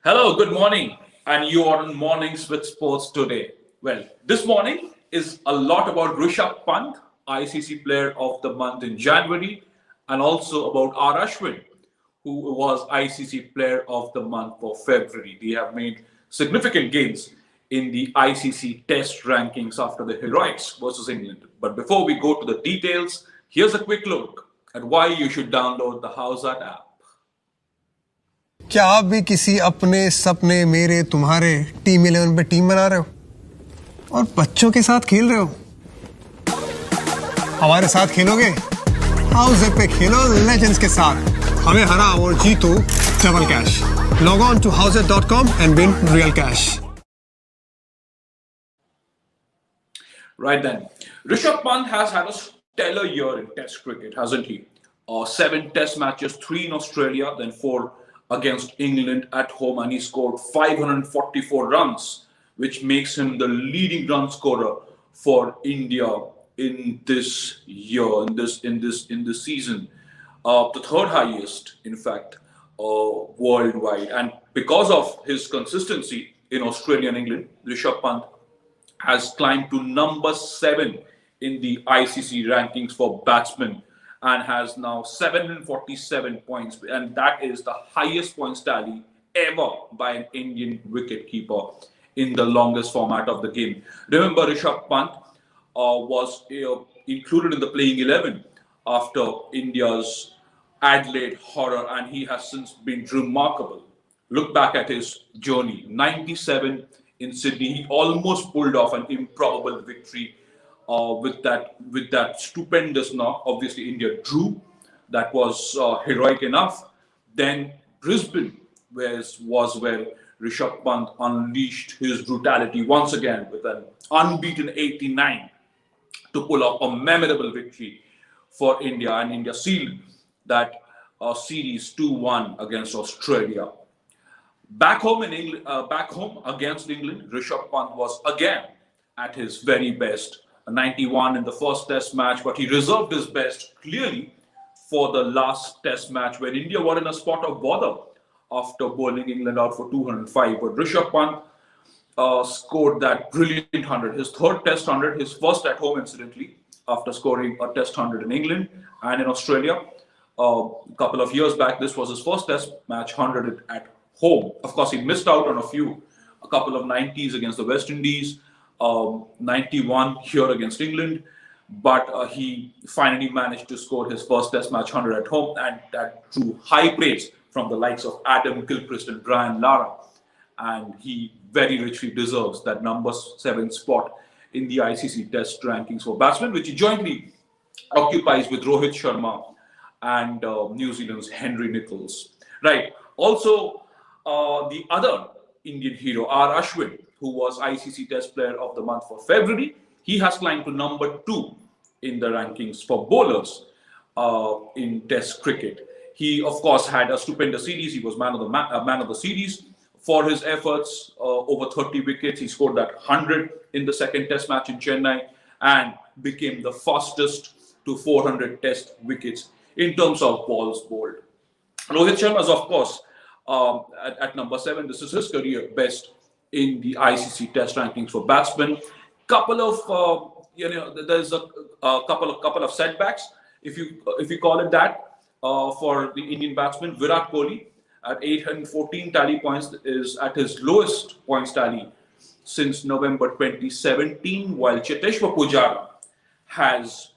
Hello, good morning, and you are on Mornings with Sports today. Well, this morning is a lot about Rishabh Pant, ICC Player of the Month in January, and also about R. Ashwin, who was ICC Player of the Month for February. They have made significant gains in the ICC Test rankings after the heroics versus England. But before we go to the details, here's a quick look at why you should download the Howsat app. क्या आप भी किसी अपने सपने मेरे तुम्हारे team 11 पे team बना रहे हो और बच्चों के साथ खेल रहे हो? हमारे साथ खेलोगे? हाउस पे खेलो लेजेंड्स के साथ, हमें हराओ और जीतो double cash. Log on to houset.com and win real cash. Right then, Rishabh Pant has had a stellar year in Test cricket, hasn't he? 7 Test matches, 3 in Australia, then 4 against England at home, and he scored 544 runs, which makes him the leading run scorer for India in this year, in this season, the third highest, in fact, worldwide. And because of his consistency in Australia and England, Rishabh Pant has climbed to number 7 in the ICC rankings for batsmen and has now 747 points, and that is the highest points tally ever by an Indian wicketkeeper in the longest format of the game. Remember, Rishabh Pant was included in the playing 11 after India's Adelaide horror, and he has since been remarkable. Look back at his journey. 97 in Sydney, he almost pulled off an improbable victory with that stupendous knock. Obviously, India drew. That was heroic enough. Then Brisbane was where Rishabh Pant unleashed his brutality once again with an unbeaten 89 to pull off a memorable victory for India, and India sealed that series 2-1 against Australia. Back home in England, back home against England, Rishabh Pant was again at his very best. A 91 in the first Test match, but he reserved his best clearly for the last Test match when India were in a spot of bother after bowling England out for 205. But Rishabh Pant scored that brilliant 100, his third Test 100, his first at home, incidentally, after scoring a Test 100 in England and in Australia. A couple of years back, this was his first Test match 100 at home. Of course, he missed out on a couple of 90s against the West Indies, 91 here against England, but he finally managed to score his first Test match 100 at home, and that drew high praise from the likes of Adam Gilchrist and Brian Lara, and he very richly deserves that number 7 spot in the ICC Test rankings for batsmen, which he jointly occupies with Rohit Sharma and New Zealand's Henry Nicholls. Right. Also, the other Indian hero, R. Ashwin, who was ICC Test Player of the Month for February, he has climbed to number 2 in the rankings for bowlers in Test cricket. He, of course, had a stupendous series. He was man of the series for his efforts. Over 30 wickets. He scored that 100 in the second Test match in Chennai and became the fastest to 400 Test wickets in terms of balls bowled. Rohit Sharma is, of course, at number 7. This is his career best in the ICC Test rankings for batsmen. Couple of there's a couple of setbacks, if you call it that, for the Indian batsman. Virat Kohli at 814 tally points is at his lowest points tally since November 2017, while Cheteshwar Pujara has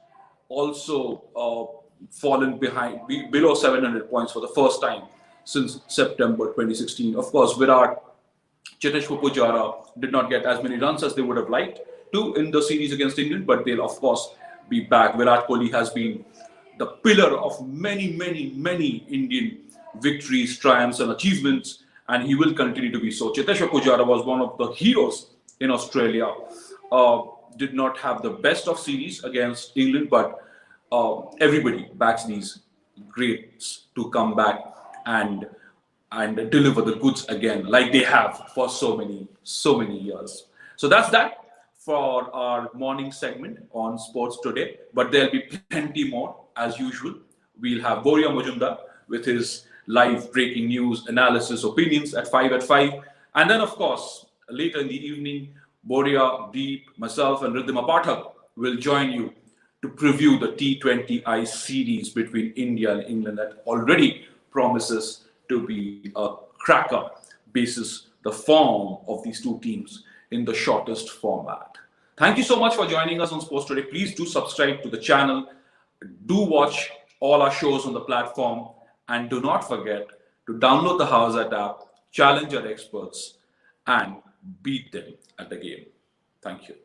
also fallen below 700 points for the first time since September 2016. Of course, Cheteshwar Pujara did not get as many runs as they would have liked to in the series against England, but they'll, of course, be back. Virat Kohli has been the pillar of many Indian victories, triumphs, and achievements, and he will continue to be so. Cheteshwar Pujara was one of the heroes in Australia. Did not have the best of series against England, but everybody backs these greats to come back and deliver the goods again, like they have for so many years. So that's that for our morning segment on Sports Today. But there'll be plenty more as usual. We'll have Boria Majumdar with his live breaking news, analysis, opinions at 5 at 5. And then, of course, later in the evening, Boria, Deep, myself, and Riddhima Pathak will join you to preview the T20I series between India and England that already promises to be a cracker basis the form of these two teams in the shortest format. Thank you so much for joining us on Sports Today. Please do subscribe to the channel. Do watch all our shows on the platform. And do not forget to download the Howsat app, challenge our experts, and beat them at the game. Thank you.